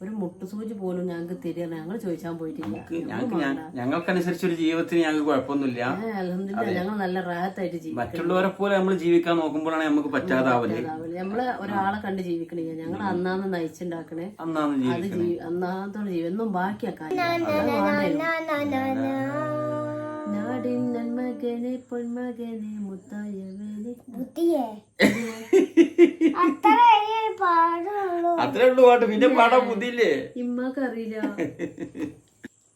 ഒരു മുട്ടുസൂചി പോലും ഞങ്ങൾക്ക് തരിക ഞങ്ങൾ ചോദിച്ചാൻ പോയിട്ടില്ല. ഞങ്ങൾക്കനുസരിച്ച് ഒരു ജീവിതത്തിന് ഞങ്ങൾക്ക് കുഴപ്പമൊന്നുമില്ല. അൽഹംദുലില്ലാഹ് ഞങ്ങൾ നല്ല റാഹത്തായിട്ട് ജീവിക്കും. മറ്റുള്ളവരെ പോലെ നമ്മൾ ജീവിക്കാൻ നോക്കുമ്പോഴാണ് നമുക്ക് പറ്റാതാവല്. നമ്മള് ഒരാളെ കണ്ട് ജീവിക്കണില്ല, ഞങ്ങൾ അന്നാന്ന് നയിച്ചുണ്ടാക്കണേ, അന്നാന്നത്തോട് ജീവിതം ബാക്കിയാക്കാൻ. നാടിൻ നന്മകനെ പൊന്മകനെ മുത്തായവനെ ബുദ്ധിയേ അത്രേ ഉള്ളു പാട്ട്, പിന്നെ പാടാൻ ബുദ്ധിയില്ലേ ഇമ്മക്ക് അറിയില്ല.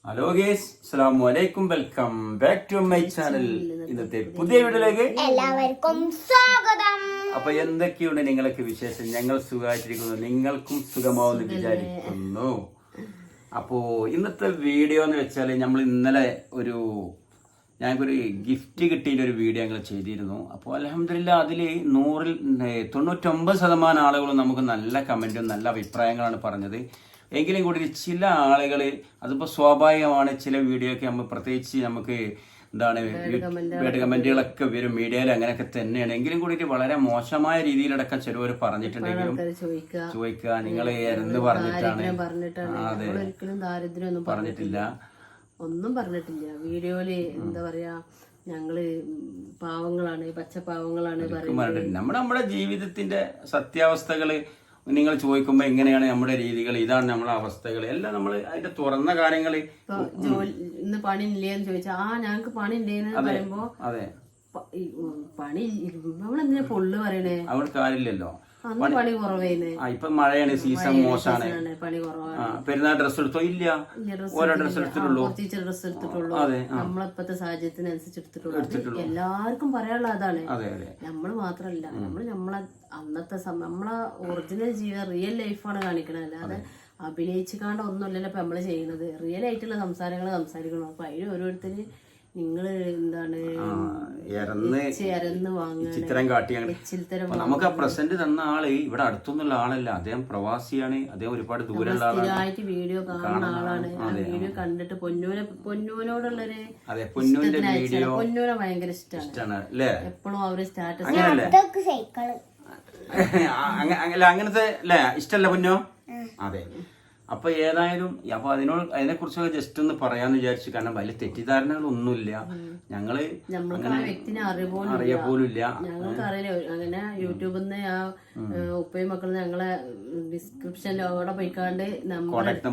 ഹലോ ഗേസ്, അസ്സലാമു അലൈക്കും, welcome back to my channel. ഇന്നത്തെ പുതിയ വീഡിയോയിലേക്ക് എല്ലാവർക്കും സ്വാഗതം. അപ്പൊ എന്തൊക്കെയുണ്ട് നിങ്ങൾക്ക് വിശേഷം? ഞങ്ങൾ സുഖമായിട്ടിരിക്കുന്നു, നിങ്ങൾക്കും സുഖമാവെന്ന് വിചാരിക്കുന്നു. അപ്പോ ഇന്നത്തെ വീഡിയോ എന്ന് വെച്ചാൽ നമ്മൾ ഇന്നലെ ഞങ്ങൾക്കൊരു ഗിഫ്റ്റ് കിട്ടിയ ഒരു വീഡിയോ ഞങ്ങൾ ചെയ്തിരുന്നു. അപ്പോൾ അൽഹംദുലില്ലാഹ് അതിൽ 99% ആളുകളും നമുക്ക് നല്ല കമൻറ്റും നല്ല അഭിപ്രായങ്ങളാണ് പറഞ്ഞത്. എങ്കിലും കൂടി ചില ആളുകൾ, അതിപ്പോൾ സ്വാഭാവികമാണ്, ചില വീഡിയോ ഒക്കെ നമ്മൾ പ്രത്യേകിച്ച് നമുക്ക് വേഡ് കമന്റുകളൊക്കെ വരും മീഡിയയിൽ, അങ്ങനെയൊക്കെ തന്നെയാണ്. എങ്കിലും കൂടിയിട്ട് വളരെ മോശമായ രീതിയിലടക്കം ചിലവർ പറഞ്ഞിട്ടുണ്ടെങ്കിലും ചോദിക്കുക നിങ്ങൾ എന്ന് പറഞ്ഞിട്ടാണ്. അതെ, പറഞ്ഞിട്ടില്ല, ഒന്നും പറഞ്ഞിട്ടില്ല. വീഡിയോയില് എന്താ പറയാ, ഞങ്ങള് പാവങ്ങളാണ്, പച്ചപ്പാവങ്ങളാണ് പറയുന്നത്. നമ്മുടെ ജീവിതത്തിന്റെ സത്യാവസ്ഥകള് നിങ്ങൾ ചോദിക്കുമ്പോ എങ്ങനെയാണ് നമ്മുടെ രീതികൾ, ഇതാണ് നമ്മളെ അവസ്ഥകൾ എല്ലാം നമ്മൾ അതിന്റെ തുറന്ന കാര്യങ്ങള്. ഇന്ന് പണി ഇല്ലേന്ന് ചോദിച്ചാ ഞങ്ങക്ക് പണി ഇല്ലേന്ന് പറയുമ്പോ അതെ പണി നമ്മളെന്തിനാ പൊള്ളു പറയണേ, അവിടെ കാര്യമില്ലല്ലോ. പണി കുറവേന്ന്. ഇപ്പൊ മഴയാണ്, സീസൺ മോശമാണ്, പണി കുറവാണ്. പെരുന്നാൾ ഡ്രസ് എടുത്തോ? ഇല്ല, ഓരോ ഡ്രസ് എടുത്തിട്ടുള്ളൂ, കുറച്ച് ഡ്രസ് എടുത്തിട്ടുള്ളൂ. നമ്മളിപ്പത്തെ സാഹചര്യത്തിനനുസരിച്ച് എടുത്തിട്ടുള്ളൂ. എല്ലാവർക്കും പറയാനുള്ള അതാണ്. നമ്മള് മാത്രല്ല, നമ്മളെ അന്നത്തെ നമ്മളെ ഒറിജിനൽ ജീവിതം, റിയൽ ലൈഫാണ് കാണിക്കണത്. അല്ലാതെ അഭിനയിച്ചുകാണ്ട് ഒന്നുമല്ലല്ലോ ഇപ്പൊ നമ്മള് ചെയ്യുന്നത്. റിയൽ ആയിട്ടുള്ള സംസാരങ്ങൾ സംസാരിക്കണം. അപ്പൊ അതിന് ഓരോരുത്തര് നിങ്ങള് എന്താണ് ചിത്രം കാട്ടി. നമുക്ക് ആ പ്രസന്റ് തന്ന ആള് ഇവിടെ അടുത്തൊന്നുള്ള ആളല്ല, അദ്ദേഹം പ്രവാസിയാണ്, അദ്ദേഹം ഒരുപാട് ദൂരമുള്ള ആളാണ്, വീഡിയോ കാണുന്ന ആളാണ്. ആ വീഡിയോ കണ്ടിട്ട് പൊന്നൂനോടുള്ളൊരു പൊന്നൂനെ ഭയങ്കര ഇഷ്ടമാണ് അല്ലേ. എപ്പോഴും അവര് സ്റ്റാറ്റസ് അങ്ങനത്തെ അല്ലേ, ഇഷ്ടല്ല പൊന്നോ? അതെ. അപ്പൊ ഏതായാലും അപ്പൊ അതിനെ കുറിച്ചൊക്കെ ജസ്റ്റ് ഒന്ന് പറയാന്ന് വിചാരിച്ചു. കാരണം വലിയ തെറ്റിദ്ധാരണകളൊന്നുമില്ല, ഞങ്ങള് വ്യക്തിനെ അറിയപ്പോലുമില്ല. ഞങ്ങൾക്ക് അറിയില്ല. അങ്ങനെ യൂട്യൂബിൽ നിന്ന് ആ ഉപ്പയും മക്കളും ഞങ്ങളെ ഡിസ്ക്രിപ്ഷനിൽ അവിടെ പോയിക്കാണ്ട് കോണ്ടാക്ട്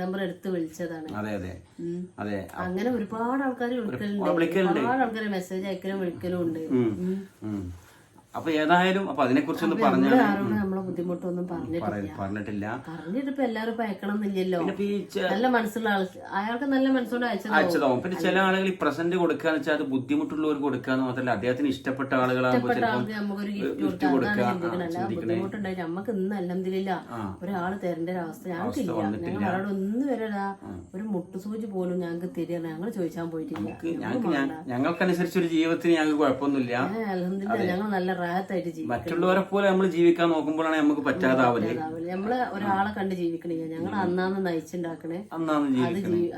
നമ്പർ എടുത്ത് വിളിച്ചതാണ്. അതെ അതെ അതെ. അങ്ങനെ ഒരുപാട് ആൾക്കാർ വിളിക്കലുണ്ട്, ഒരുപാട് ആൾക്കാർ മെസ്സേജ് അയക്കലും വിളിക്കലും ഉണ്ട്. അപ്പൊ ഏതായാലും അപ്പൊ അതിനെ കുറിച്ചൊന്ന് പറഞ്ഞാൽ നമ്മളെ ബുദ്ധിമുട്ടൊന്നും പറഞ്ഞിട്ടില്ല. പറഞ്ഞിട്ടിപ്പോ എല്ലാവരും അയക്കണം എന്നില്ലല്ലോ. നല്ല മനസ്സുള്ള ആൾ, അയാൾക്ക് നല്ല മനസ്സോട് അയച്ചതാവും. പിന്നെ ചില ആളുകൾ ഈ പ്രസന്റ് കൊടുക്കാന്ന് വെച്ചാൽ അത് ബുദ്ധിമുട്ടുള്ളവർക്ക് കൊടുക്കാന്ന് മാത്രമല്ല, അദ്ദേഹത്തിന് ഇഷ്ടപ്പെട്ട ആളുകളാകുമ്പോൾ നമുക്കൊരു ഗിഫ്റ്റ് ബുദ്ധിമുട്ടുണ്ടായിട്ട് നമുക്ക് ഇന്ന് അൽഹംദുലില്ലാ ഒരാള് തരേണ്ട ഒരു അവസ്ഥ ഞങ്ങൾക്കില്ല. ഞങ്ങൾ അവിടെ ഒന്നും വരെ ഒരു മുട്ടുസൂചി പോലും ഞങ്ങൾക്ക് തരിക ഞങ്ങൾ ചോദിച്ചാൻ പോയിട്ടില്ല. ഞങ്ങൾക്കനുസരിച്ച് ഒരു ജീവിതത്തിന് ഞങ്ങൾക്ക് കുഴപ്പമൊന്നുമില്ല. അൽഹംദുലില്ലാ ഞങ്ങൾ നല്ല റാഹത്തായിട്ട് ജീവിക്കും. മറ്റുള്ളവരെ പോലെ നമ്മൾ ജീവിക്കാൻ നോക്കുമ്പോഴാണ് നമുക്ക് പറ്റാതാവല്. നമ്മള് ഒരാളെ കണ്ട് ജീവിക്കണില്ല, ഞങ്ങൾ അന്നാന്ന് നയിച്ചുണ്ടാക്കണേ,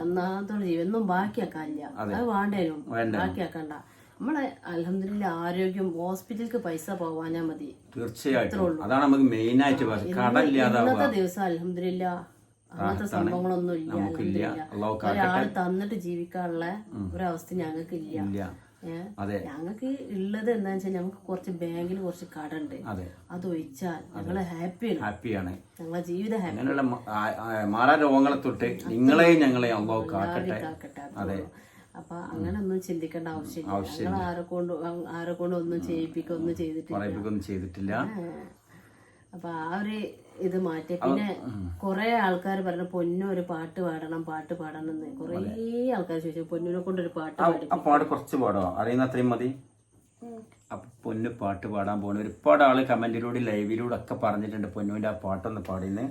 അന്നാന്നത്തോട് ജീവിതം ബാക്കിയാക്കാനില്ല. അത് വേണ്ടേനും ബാക്കിയാക്കണ്ട. നമ്മളെ അൽഹംദുലില്ലാ ആരോഗ്യം, ഹോസ്പിറ്റലിലേക്ക് പൈസ പോവാനാ മതി. തീർച്ചയായിട്ടും അതാണ് നമുക്ക് മെയിൻ ആയിട്ട്. ഇന്നത്തെ ദിവസം അൽഹംദുലില്ലാ അങ്ങനത്തെ സംഭവങ്ങളൊന്നും ഇല്ല. ഒരാള് തന്നിട്ട് ജീവിക്കാനുള്ള ഒരവസ്ഥ ഞങ്ങൾക്ക് ഇല്ല. ഞങ്ങൾക്ക് ഉള്ളത് എന്താ വെച്ചാൽ ഞങ്ങൾക്ക് കുറച്ച് ബാങ്കിൽ കുറച്ച് കടണ്ട്, അത് ഒഴിച്ചാൽ ഞങ്ങള് ഹാപ്പിയാണ്. ഞങ്ങളെ ജീവിതം ഹാപ്പി. മാറാ രോഗങ്ങളെ തൊട്ട് നിങ്ങളെയും ഞങ്ങളെയും അല്ലാഹു കാക്കട്ടെ. അതെ. അപ്പൊ അങ്ങനെ ഒന്നും ചിന്തിക്കേണ്ട ആവശ്യമില്ല. ഞങ്ങൾ ആരെ കൊണ്ട് ഒന്നും ചെയ്യിപ്പിക്കൊന്നും ചെയ്തിട്ടില്ല. അപ്പൊ ആ ഒരു ഇത് മാറ്റി. പിന്നെ കൊറേ ആൾക്കാർ പറഞ്ഞു പൊന്നു ഒരു പാട്ട് പാടണം എന്ന് കൊറേ ആൾക്കാർ ചോദിച്ചു. പൊന്നിനെ കൊണ്ടൊരു പാട്ട് കുറച്ച് പാടോ, അറിയുന്ന അത്രയും മതി. അപ്പൊ പൊന്നു പാട്ട് പാടാൻ പോണ ഒരുപാട് ആള് കമന്റിലൂടെ ലൈവിലൂടെ ഒക്കെ പറഞ്ഞിട്ടുണ്ട് പൊന്നുവിന്റെ ആ പാട്ടൊന്ന് പാടിന്ന്.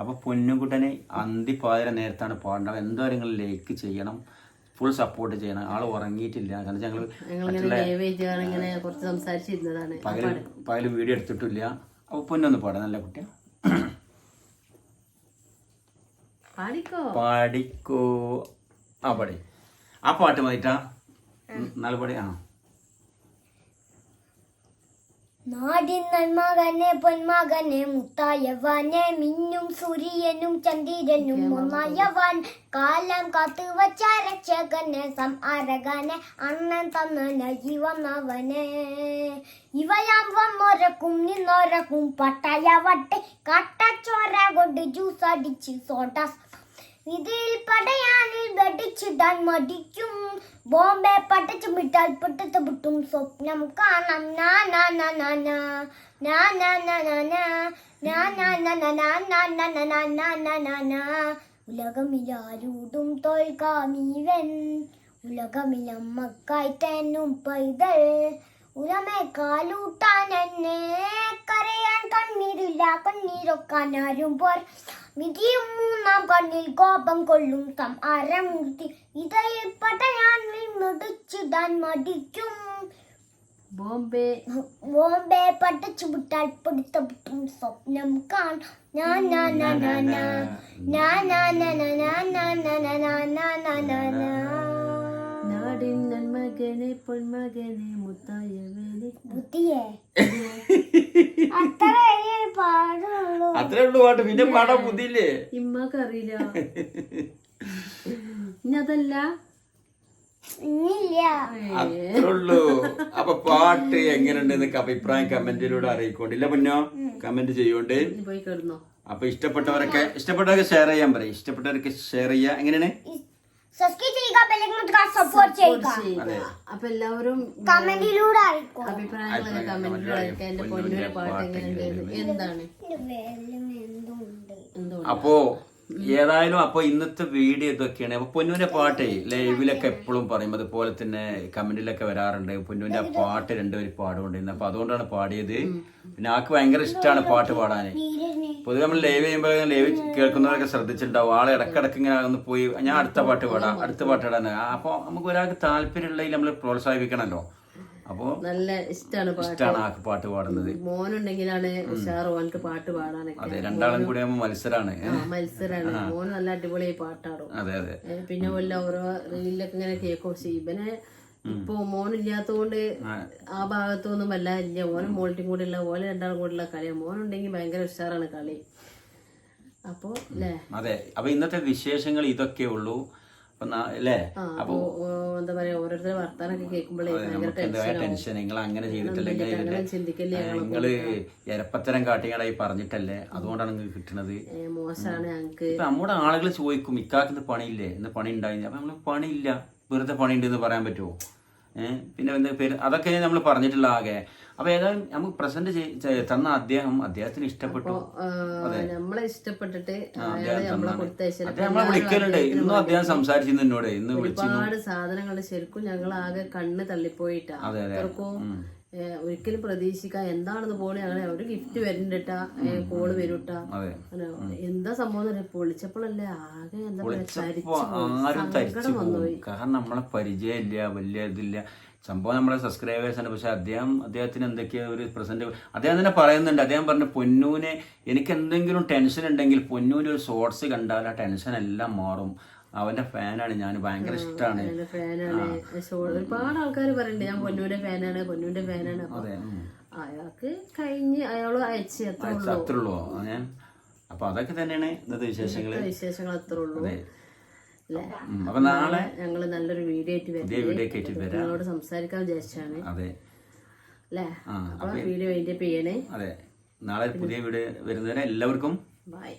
അപ്പൊ പൊന്നുകുട്ടനെ അന്തിപ്പാതിര നേരത്താണ് പാടേണ്ടത്. എന്താ നിങ്ങൾ ലൈക്ക് ചെയ്യണം, ഫുൾ സപ്പോർട്ട് ചെയ്യണം. ആള് ഉറങ്ങിയിട്ടില്ല, കാരണം ഞങ്ങള് പകല് വീഡിയോ എടുത്തിട്ടില്ല. അപ്പൊ പൊന്നൊന്ന് പാടാം, നല്ല കുട്ടിയാ. പാടിക്കോ. ആ പാടി, ആ പാട്ട് മതിട്ടാ, നല്ല പാടി. നാടിൻ മകനെ പൊന്മകനെ മുത്തായവനെ മിന്നും സൂര്യനും ചന്ദ്രനും ഒന്നായവൻ കാലം കാത്തു വച്ച രക്ഷകനെ സംഹാരകനെ അണ്ണൻ തന്നനായി വന്നവനെ ഇവയാം വന്നോരക്കും നിന്നോരക്കും പട്ടായവട്ടെ കട്ടച്ചോര കൊണ്ട് ജ്യൂസ് അടിച്ച് സോഡാസ് ഇതിൽ പടയാനിൽ വെടിച്ചിടാൻ മടിക്കും ബോംബെ പട്ടച്ചു വിട്ടാൽ പൊട്ടത്ത് പൊട്ടും സ്വപ്നം കാണാം ഉലകമിലാരൂടും തോൽക്കാമീവൻ ഉലകമിലമ്മക്കായി തന്നും പൈതൽ ഉലമെ കാലൂട്ടാൻ എന്നെ കരയാൻ കണ്ണീരില്ല കണ്ണീരൊക്കാൻ ആരും പോർ വിധിയും മൂന്നാം കണ്ണിൽ കോപം കൊള്ളും സംഹാരമൂർത്തി ഇതയിൽ പടയാനിൽ മുടിച്ചിടാൻ മടിക്കും ബോംബെ പട്ടച്ചു വിട്ടാൽ പൊടുത്തം സ്വപ്നം നാടിൻ നന്മകനെ പൊന്മകനെ മുത്തായവനെ ബുദ്ധിയേ അത്ര പാടുള്ളൂ. അത്രേ ഉള്ളു പാട്ട്, പിന്നെ പാടാൻ ബുദ്ധിയില്ലേ? ഇമ്മക്കറിയില്ല. ഇനി അതല്ല ഇന്നില്ല. അത്രേ ഉള്ളൂ. അപ്പൊ പാട്ട് എങ്ങനെയുണ്ടെന്നൊക്കെ അഭിപ്രായം കമന്റിലൂടെ അറിയിക്കോണ്ടില്ല പൊന്നോ, കമന്റ് ചെയ്യോണ്ട്. പോയി കിടന്നോ. അപ്പൊ ഇഷ്ടപ്പെട്ടവരൊക്കെ ഷെയർ ചെയ്യാൻ പറയും. ഇഷ്ടപ്പെട്ടവരൊക്കെ ഷെയർ ചെയ്യാ. എങ്ങനെയാണ്? സബ്സ്ക്രൈബ് ചെയ്യുക, ബെല്ലൈക്കൺ സപ്പോർട്ട് ചെയ്യുക. അപ്പൊ എല്ലാവരും കമന്റിലൂടെ അറിയിക്കും. അഭിപ്രായങ്ങളൊക്കെ കമന്റിലൂടെ അറിയിക്കാം. എന്റെ പൊന്നൂരെ പാട്ട് എങ്ങനെയുണ്ട്, എന്താണ് എന്തുകൊണ്ട്. അപ്പോ ഏതായാലും അപ്പൊ ഇന്നത്തെ വീഡിയോ ഇതൊക്കെയാണ്. അപ്പൊ പൊന്നൂന്റെ പാട്ടേ ലൈവിലൊക്കെ എപ്പോഴും പറയും, അതുപോലെ തന്നെ കമന്റിലൊക്കെ വരാറുണ്ട്. പൊന്നൂന്റെ ആ പാട്ട് രണ്ടുപേരും പാടുകൊണ്ടിരുന്നത്. അപ്പൊ അതുകൊണ്ടാണ് പാടിയത്. പിന്നെ ആൾക്ക് ഭയങ്കര ഇഷ്ടമാണ് പാട്ട് പാടാന്. പൊതുവെ നമ്മൾ ലൈവ് ചെയ്യുമ്പോൾ ലൈവ് കേൾക്കുന്നവരൊക്കെ ശ്രദ്ധിച്ചിട്ടുണ്ടാവും. ആളെ ഇടക്കിടക്ക് ഇങ്ങനെ ഒന്ന് പോയി ഞാൻ അടുത്ത പാട്ട് പാടാം, അടുത്ത പാട്ട് പാടാൻ. അപ്പൊ നമുക്ക് ഒരാൾക്ക് താല്പര്യമുള്ളതിൽ നമ്മൾ പ്രോത്സാഹിപ്പിക്കണല്ലോ. അപ്പൊ നല്ല ഇഷ്ടമാണ് ആൾക്ക് പാട്ട് പാടുന്നത്. മോനുണ്ടെങ്കിലാണ് ഉഷാർ ഓനക്ക് പാട്ട് പാടാനൊക്കെ. അതെ, രണ്ടാളും കൂടി ആകുമ്പോൾ മത്സരമാണ്. മോന് നല്ല അടിപൊളിയായി പാട്ടാടും. അതെ അതെ. പിന്നെ ഓരോ റീലിലൊക്കെ ഇങ്ങനെ കേൾക്കും. പക്ഷെ ഇവനെ ഇപ്പൊ മോനില്ലാത്തതുകൊണ്ട് ആ ഭാഗത്തൊന്നും വല്ലാതെ ഇല്ല. ഓനും മോളിറ്റും കൂടെ ഉള്ള ഓല രണ്ടാളും കൂടെ ഉള്ള കളിയാണ്. മോനുണ്ടെങ്കിൽ ഭയങ്കര ഉഷാറാണ് കളി. അപ്പൊ അല്ലേ? അതെ. അപ്പൊ ഇന്നത്തെ വിശേഷങ്ങൾ ഇതൊക്കെ ഉള്ളൂ അല്ലേ? അപ്പൊ എന്താ പറയാ, ഓരോരുത്തരുടെ വർത്താനൊക്കെ കേൾക്കുമ്പോഴേ ടെൻഷൻ. നിങ്ങൾ അങ്ങനെ ചെയ്തിട്ടല്ലേ, ചിന്തിക്കല്ലേ, നിങ്ങള് എരപ്പത്തരം കാട്ടിങ്ങടായി പറഞ്ഞിട്ടല്ലേ, അതുകൊണ്ടാണ് നിങ്ങൾക്ക് കിട്ടുന്നത്. മോശമാണ് ഞങ്ങക്ക്. നമ്മുടെ ആളുകൾ ചോദിക്കും, ഇക്കാക്കിന്ന് പണിയില്ലേ, ഇന്ന് പണി ഉണ്ടായി. അപ്പൊ നമ്മള് പണിയില്ല, വെറുതെ പണിയുണ്ട് എന്ന് പറയാൻ പറ്റുമോ? പിന്നെ എന്താ പേര്, അതൊക്കെ നമ്മൾ പറഞ്ഞിട്ടുള്ള ആകെ. അപ്പൊ ഏതായാലും നമുക്ക് പ്രസന്റ് തന്ന അദ്ദേഹത്തിന് ഇഷ്ടപ്പെട്ടു. നമ്മളെ ഇഷ്ടപ്പെട്ടിട്ട് നമ്മളെ വിളിക്കലുണ്ട്. ഇന്നും അദ്ദേഹം സംസാരിച്ചിരുന്നു എന്നോട്. ഇന്ന് ഒരുപാട് സാധനങ്ങൾ ശരിക്കും ഞങ്ങൾ ആകെ കണ്ണ് തള്ളിപ്പോയിട്ടാ. ഒരിക്കലും പ്രതീക്ഷിക്കാം എന്താണെന്ന് പോലും ഞങ്ങളെ ഒരു ഗിഫ്റ്റ് വരുന്നുണ്ടാ, കോള് വരൂട്ടാ. എന്താ സംഭവം പൊളിച്ചപ്പോഴല്ലേ ആകെ എന്താ പറയാ വന്നുപോയി. കാരണം നമ്മളെ പരിചയമില്ല, വലിയ ഇതില്ല. സംഭവം നമ്മളെ സബ്സ്ക്രൈബേഴ്സ് ആണ്. പക്ഷെ അദ്ദേഹത്തിന് എന്തൊക്കെയോ ഒരു പ്രസന്റ് അദ്ദേഹം തന്നെ പറയുന്നുണ്ട്. അദ്ദേഹം പറഞ്ഞു, പൊന്നൂനെ എനിക്ക് എന്തെങ്കിലും ടെൻഷൻ ഉണ്ടെങ്കിൽ പൊന്നൂന് ഒരു ഷോർട്സ് കണ്ടാൽ ആ ടെൻഷൻ എല്ലാം മാറും. അവന്റെ ഫാനാണ് ഞാൻ, ഭയങ്കര ഇഷ്ടമാണ്. ഒരുപാട് ആൾക്കാർ പറയുന്നുണ്ട് ഞാൻ പൊന്നൂന്റെ ഫാനാണ്. അയാൾക്ക് കഴിഞ്ഞ് അയാള് അയച്ചു അത്രയുള്ളൂ. അപ്പൊ അതൊക്കെ തന്നെയാണ് ഇന്നത്തെ വിശേഷങ്ങൾ അത്രേ ഉള്ളൂ. അപ്പൊ നാളെ ഞങ്ങള് നല്ലൊരു വീഡിയോ ആയിട്ട് നിങ്ങളോട് സംസാരിക്കാൻ വിചാരിച്ചാണ്. അതെ അല്ലേ? അപ്പൊ വീഡിയോ അതിന്റെ ചെയ്യണേ. അതെ, നാളെ പുതിയ വീഡിയോ വരുന്നവരെ എല്ലാവർക്കും ബൈ.